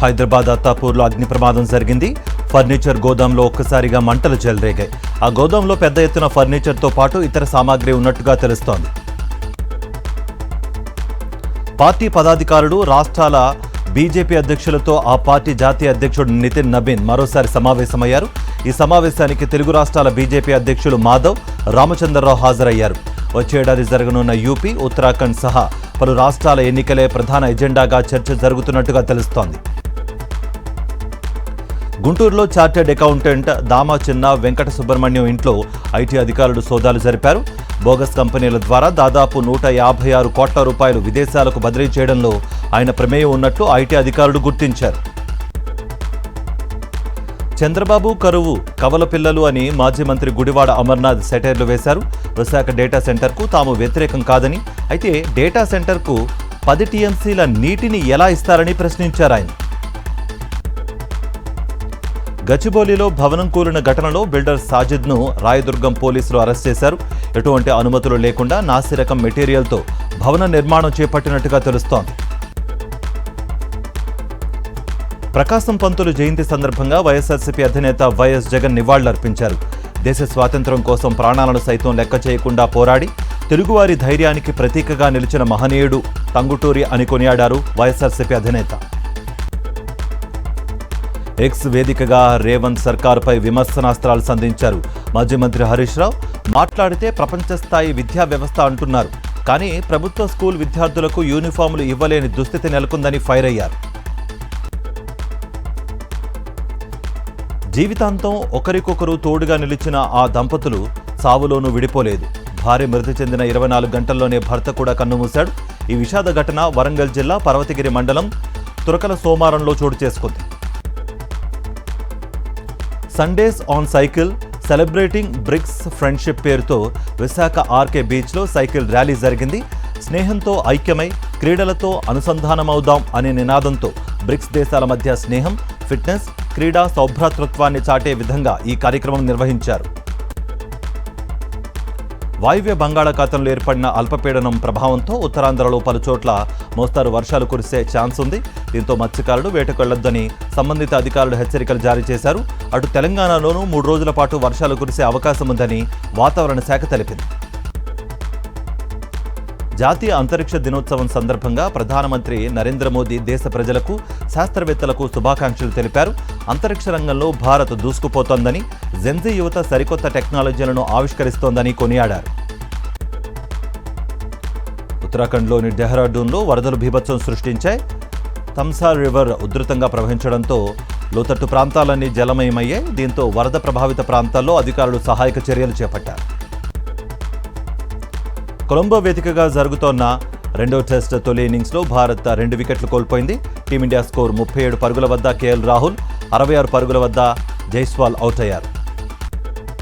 హైదరాబాద్ అత్తాపూర్లో అగ్ని ప్రమాదం జరిగింది. ఫర్నిచర్ గోదాంలో ఒక్కసారిగా మంటలు చెలరేగాయి. ఆ గోదాంలో పెద్ద ఎత్తున ఫర్నిచర్తో పాటు ఇతర సామాగ్రి ఉన్నట్టుగా తెలుస్తోంది. పార్టీ పదాధికారులు, రాష్ట్రాల బీజేపీ అధ్యక్షులతో ఆ పార్టీ జాతీయ అధ్యక్షుడు నితిన్ నబీన్ మరోసారి సమావేశమయ్యారు. ఈ సమావేశానికి తెలుగు రాష్ట్రాల బీజేపీ అధ్యక్షులు మాధవ్, రామచంద్రరావు హాజరయ్యారు. వచ్చే ఏడాది జరగనున్న యూపీ, ఉత్తరాఖండ్ సహా పలు రాష్ట్రాల ఎన్నికలే ప్రధాన ఎజెండాగా చర్చ జరుగుతున్నట్టుగా తెలుస్తోంది. గుంటూరులో చార్టెడ్ అకౌంటెంట్ దామా చిన్న వెంకట సుబ్రహ్మణ్యం ఇంట్లో ఐటీ అధికారులు సోదాలు జరిపారు. బోగస్ కంపెనీల ద్వారా దాదాపు 156 కోట్ల రూపాయలు విదేశాలకు బదిలీ చేయడంలో ఆయన ప్రమేయం ఉన్నట్లు ఐటీ అధికారులు గుర్తించారు. చంద్రబాబు కరువు కవల పిల్లలు అని మాజీ మంత్రి గుడివాడ అమర్నాథ్ సెటైర్లు వేశారు. విశాఖ డేటా సెంటర్కు తాము వ్యతిరేకం కాదని, అయితే డేటా సెంటర్కు 10 టీఎంసీల నీటిని ఎలా ఇస్తారని ప్రశ్నించారు ఆయన. గచ్చిబౌలిలో భవనం కూలిన ఘటనలో బిల్డర్ సాజిద్ను రాయదుర్గం పోలీసులు అరెస్ట్ చేశారు. ఎటువంటి అనుమతులు లేకుండా నాసిరకం మెటీరియల్తో భవన నిర్మాణం చేపట్టినట్టుగా తెలుస్తోంది. ప్రకాశం పంతులు జయంతి సందర్భంగా వైఎస్ఆర్సీపీ అధినేత వైఎస్ జగన్ నివాళులర్పించారు. దేశ స్వాతంత్ర్యం కోసం ప్రాణాలను సైతం లెక్క చేయకుండా పోరాడి తెలుగువారి ధైర్యానికి ప్రతీకగా నిలిచిన మహనీయుడు టంగుటూరి అని కొనియాడారు వైఎస్ఆర్సీపీ అధినేత. ఎక్స్ వేదికగా రేవంత్ సర్కారుపై విమర్శనాస్త్రాలు సంధించారు. మాజీ మంత్రి హరీష్ రావు మాట్లాడితే ప్రపంచ స్థాయి విద్యా వ్యవస్థ అంటున్నారు, కానీ ప్రభుత్వ స్కూల్ విద్యార్థులకు యూనిఫాములు ఇవ్వలేని దుస్థితి నెలకొందని ఫైర్ అయ్యారు. జీవితాంతం ఒకరికొకరు తోడుగా నిలిచిన ఆ దంపతులు సావులోనూ విడిపోలేదు. భార్య మృతి చెందిన 24 గంటల్లోనే భర్త కూడా కన్నుమూశాడు. ఈ విషాద ఘటన వరంగల్ జిల్లా పర్వతగిరి మండలం తురకల సోమారంలో చోటు చేసుకుంది. Sundays on cycle celebrating bricks friendship పేరుతో విశాఖ ఆర్కే బీచ్లో సైకిల్ ర్యాలీ జరిగింది. స్నేహంతో ఐక్యమై క్రీడలతో అనుసంధానమవుదాం అనే నినాదంతో బ్రిక్స్ దేశాల మధ్య స్నేహం, ఫిట్నెస్, క్రీడా సౌభ్రాతృత్వాన్ని చాటే విధంగా ఈ కార్యక్రమం నిర్వహించారు. వాయువ్య బంగాళాఖాతంలో ఏర్పడిన అల్పపీడనం ప్రభావంతో ఉత్తరాంధ్రలో పలుచోట్ల మోస్తారు వర్షాలు కురిసే ఛాన్స్ ఉంది. దీంతో మత్స్యకారులు వేటకు వెళ్లొద్దని సంబంధిత అధికారులు హెచ్చరికలు జారీ చేశారు. అటు తెలంగాణలోనూ 3 రోజుల పాటు వర్షాలు కురిసే అవకాశం ఉందని వాతావరణ శాఖ తెలిపింది. జాతీయ అంతరిక్ష దినోత్సవం సందర్భంగా ప్రధానమంత్రి నరేంద్ర మోదీ దేశ ప్రజలకు, శాస్త్రవేత్తలకు శుభాకాంక్షలు తెలిపారు. అంతరిక్ష రంగంలో భారత్ దూసుకుపోతోందని, జెన్జీ యువత సరికొత్త టెక్నాలజీలను ఆవిష్కరిస్తోందని కొనియాడారు. ఉత్తరాఖండ్లోని డెహ్రాడూన్లో వరదలు బీభత్సం సృష్టించాయి. తంసార్ రివర్ ఉధృతంగా ప్రవహించడంతో లోతట్టు ప్రాంతాలన్నీ జలమయమయ్యాయి. దీంతో వరద ప్రభావిత ప్రాంతాల్లో అధికారులు సహాయక చర్యలు చేపట్టారు. కొలంబో వేదికగా జరుగుతోన్న 2వ టెస్ట్ తొలి ఇన్నింగ్స్లో భారత్ 2 వికెట్లు కోల్పోయింది. టీమిండియా స్కోర్ 37 పరుగుల వద్ద కేఎల్ రాహుల్, 66 పరుగుల వద్ద జైస్వాల్ అవుట్ అయ్యారు.